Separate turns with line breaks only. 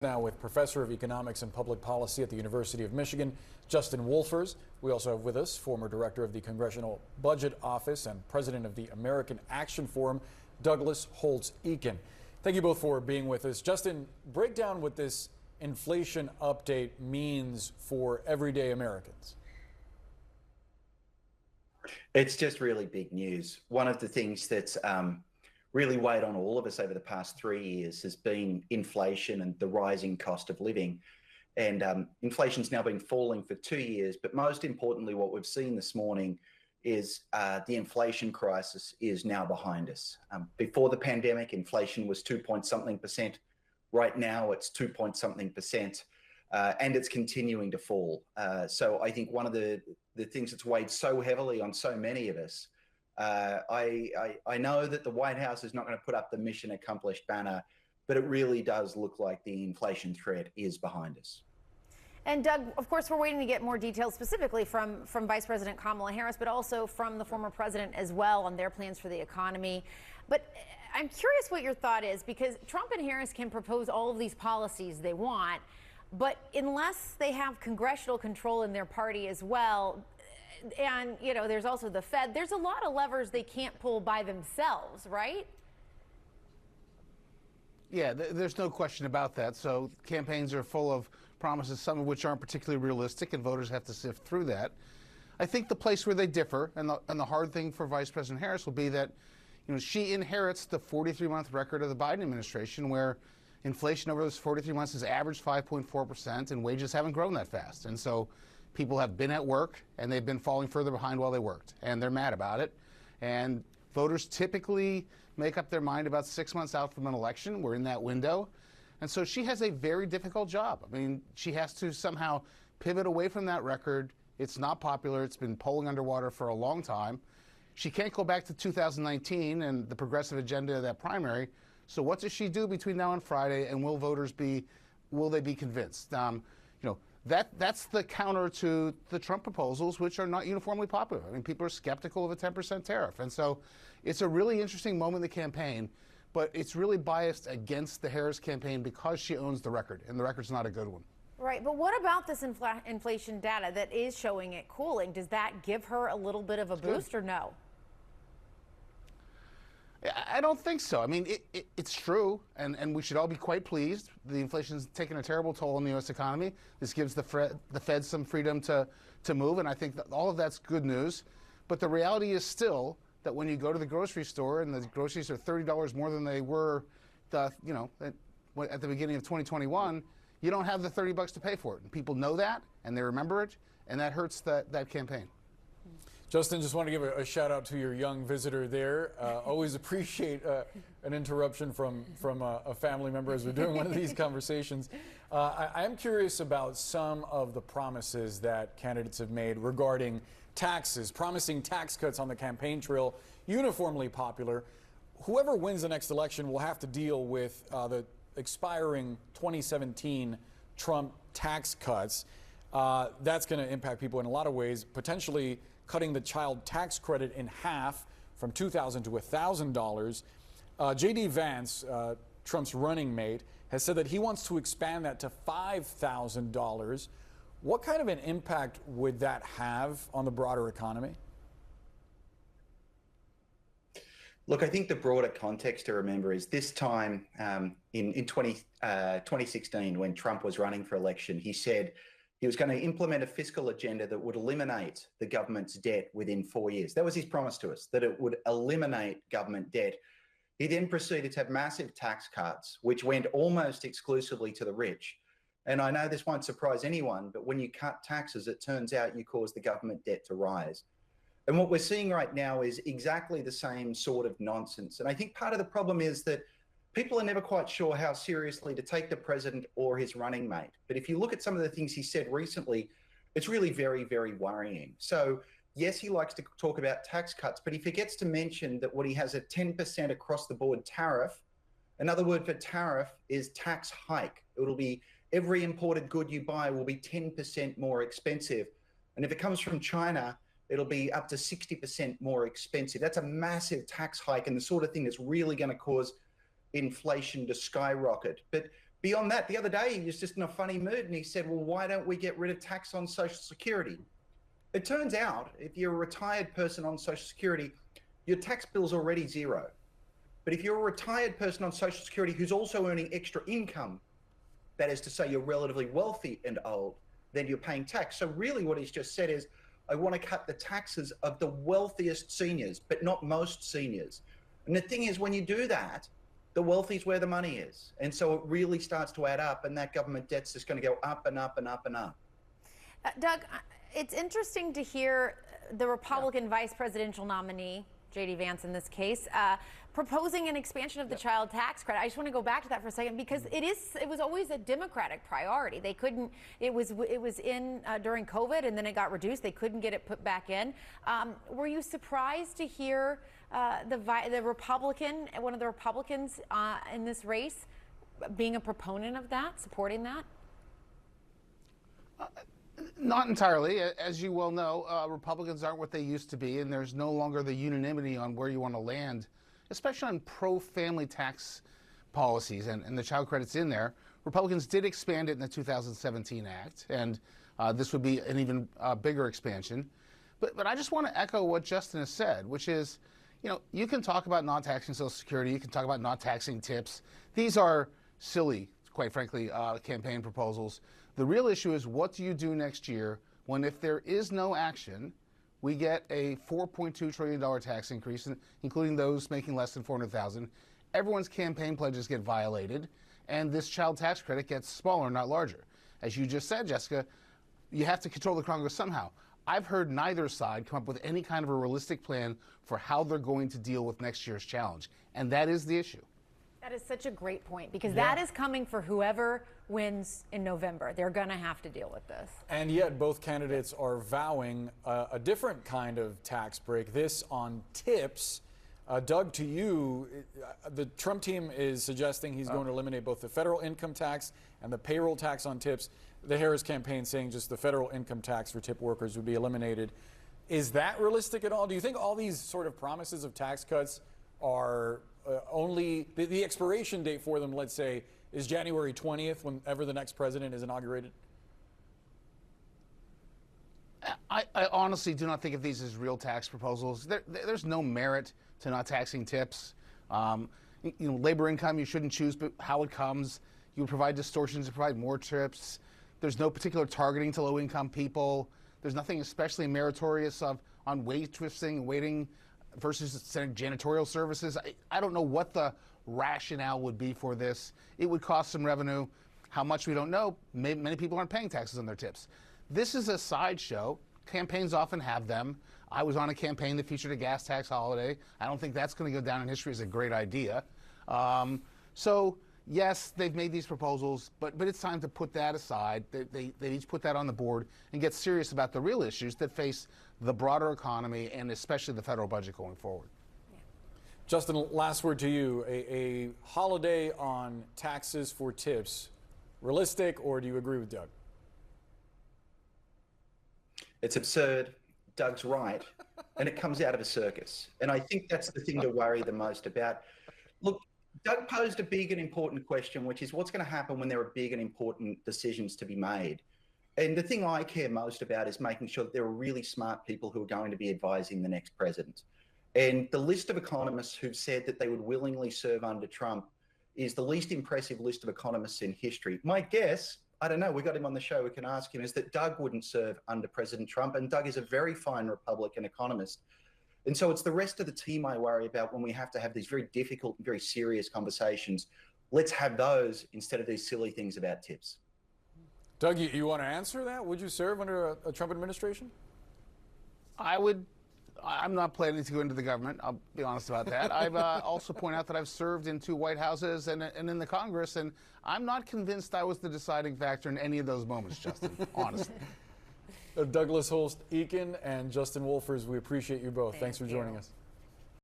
Now with Professor of Economics and Public Policy at the University of Michigan, Justin Wolfers. We also have with us former Director of the Congressional Budget Office and President of the American Action Forum, Douglas Holtz-Eakin. Thank you both for being with us. Justin, break down what this inflation update means for everyday Americans.
It's just really big news. One of the things that's really weighed on all of us over the past 3 years has been inflation and the rising cost of living. And inflation's now been falling for 2 years. But most importantly, what we've seen this morning is the inflation crisis is now behind us. Before the pandemic, inflation was 2-point-something%. Right now, it's 2-point-something%. And it's continuing to fall. So I think one of the things that's weighed so heavily on so many of us, I know that the White House is not going to put up the mission accomplished banner, but it really does look like the inflation threat is behind us.
And Doug, of course, we're waiting to get more details specifically from Vice President Kamala Harris, but also from the former president as well on their plans for the economy. But I'm curious what your thought is, because Trump and Harris can propose all of these policies they want, but unless they have congressional control in their party as well, and, you know, there's also the Fed, there's a lot of levers they can't pull by themselves, right?
Yeah, there's no question about that. So campaigns are full of promises, some of which aren't particularly realistic, and voters have to sift through that. I think the place where they differ, and the hard thing for Vice President Harris will be that, you know, she inherits the 43-month record of the Biden administration, where inflation over those 43 months has averaged 5.4%, and wages haven't grown that fast. And so people have been at work, and they've been falling further behind while they worked, and they're mad about it. And voters typically make up their mind about 6 months out from an election. We're in that window. And so she has a very difficult job. I mean, she has to somehow pivot away from that record. It's not popular. It's been polling underwater for a long time. She can't go back to 2019 and the progressive agenda of that primary. So what does she do between now and Friday, and will they be convinced? That's the counter to the Trump proposals, which are not uniformly popular. I mean, people are skeptical of a 10% tariff. And so it's a really interesting moment in the campaign, but it's really biased against the Harris campaign because she owns the record, and the record's not a good one.
Right, but what about this inflation data that is showing it cooling? Does that give her a little bit of a boost or no?
I don't think so. I mean, it's true, and we should all be quite pleased. The inflation's taken a terrible toll on the U.S. economy. This gives the Fed some freedom to move, and I think that all of that's good news. But the reality is still that when you go to the grocery store and the groceries are $30 more than they were, at the beginning of 2021, you don't have the $30 to pay for it. And people know that, and they remember it, and that hurts that campaign.
Justin, just want to give a shout out to your young visitor there. Always appreciate an interruption from a family member as we're doing one of these conversations. I am curious about some of the promises that candidates have made regarding taxes, promising tax cuts on the campaign trail, uniformly popular. Whoever wins the next election will have to deal with the expiring 2017 Trump tax cuts. That's going to impact people in a lot of ways, potentially cutting the child tax credit in half from $2,000 to $1,000. J.D. Vance, Trump's running mate, has said that he wants to expand that to $5,000. What kind of an impact would that have on the broader economy?
Look, I think the broader context to remember is this time in 2016, when Trump was running for election, he said he was going to implement a fiscal agenda that would eliminate the government's debt within 4 years. That was his promise to us, that it would eliminate government debt. He then proceeded to have massive tax cuts, which went almost exclusively to the rich. And I know this won't surprise anyone, but when you cut taxes, it turns out you cause the government debt to rise. And what we're seeing right now is exactly the same sort of nonsense. And I think part of the problem is that people are never quite sure how seriously to take the president or his running mate. But if you look at some of the things he said recently, it's really very, very worrying. So yes, he likes to talk about tax cuts, but he forgets to mention that what he has a 10% across the board tariff. Another word for tariff is tax hike. It'll be every imported good you buy will be 10% more expensive. And if it comes from China, it'll be up to 60% more expensive. That's a massive tax hike and the sort of thing that's really going to cause inflation to skyrocket. But Beyond that, the other day, he was just in a funny mood and he said, well, why don't we get rid of tax on Social Security? It turns out, if you're a retired person on Social Security, your tax bill's already zero. But if you're a retired person on Social Security who's also earning extra income, that is to say you're relatively wealthy and old, then you're paying tax. So really what he's just said is, I want to cut the taxes of the wealthiest seniors, but not most seniors. And the thing is, when you do that, the wealthy is where the money is. And so it really starts to add up, and that government debt's just going to go up and up and up and up.
Doug, it's interesting to hear the Republican vice presidential nominee, J.D. Vance in this case, proposing an expansion of the child tax credit. I just want to go back to that for a second, because it was always a Democratic priority. They couldn't, it was in during COVID, and then it got reduced. They couldn't get it put back in. Were you surprised to hear the Republican, one of the Republicans in this race, being a proponent of that, supporting that?
Not entirely. As you well know, Republicans aren't what they used to be, and there's no longer the unanimity on where you want to land, especially on pro-family tax policies, and the child credit's in there. Republicans did expand it in the 2017 Act, and this would be an even bigger expansion. But I just want to echo what Justin has said, which is, you know, you can talk about not taxing Social Security, you can talk about not taxing tips. These are silly, quite frankly, campaign proposals. The real issue is, what do you do next year when, if there is no action, we get a $4.2 trillion tax increase, including those making less than $400,000. Everyone's campaign pledges get violated, and this child tax credit gets smaller, not larger. As you just said, Jessica, you have to control the Congress somehow. I've heard neither side come up with any kind of a realistic plan for how they're going to deal with next year's challenge, and that is the issue.
That is such a great point, because that is coming for whoever wins in November. They're going to have to deal with this.
And yet both candidates are vowing a different kind of tax break, this on tips. Doug, to you, the Trump team is suggesting he's going to eliminate both the federal income tax and the payroll tax on tips. The Harris campaign saying just the federal income tax for tip workers would be eliminated. Is that realistic at all? Do you think all these sort of promises of tax cuts are only the expiration date for them, let's say, is January 20th, whenever the next president is inaugurated?
I honestly do not think of these as real tax proposals. There's no merit to not taxing tips. You know, labor income, you shouldn't choose but how it comes. You provide distortions to provide more tips. There's no particular targeting to low-income people. There's nothing especially meritorious on wage twisting, waiting versus janitorial services. I don't know what the rationale would be for this. It would cost some revenue. How much, we don't know. Many people aren't paying taxes on their tips. This is a sideshow. Campaigns often have them. I was on a campaign that featured a gas tax holiday. I don't think that's going to go down in history as a great idea. So yes, they've made these proposals, but it's time to put that aside. They each put that on the board and get serious about the real issues that face the broader economy and especially the federal budget going forward.
Justin, last word to you. A holiday on taxes for tips, realistic, or do you agree with Doug?
It's absurd. Doug's right. And it comes out of a circus. And I think that's the thing to worry the most about. Look, Doug posed a big and important question, which is what's going to happen when there are big and important decisions to be made? And the thing I care most about is making sure that there are really smart people who are going to be advising the next president. And the list of economists who've said that they would willingly serve under Trump is the least impressive list of economists in history. My guess, I don't know, we got him on the show, we can ask him, is that Doug wouldn't serve under President Trump, and Doug is a very fine Republican economist. And so it's the rest of the team I worry about when we have to have these very difficult and very serious conversations. Let's have those instead of these silly things about tips.
Doug, you want to answer that? Would you serve under a Trump administration?
I'm not planning to go into the government. I'll be honest about that. I've also point out that I've served in 2 White Houses and in the Congress, and I'm not convinced I was the deciding factor in any of those moments, Justin, honestly.
Douglas Holtz-Eakin and Justin Wolfers, we appreciate you both. Thanks for joining us.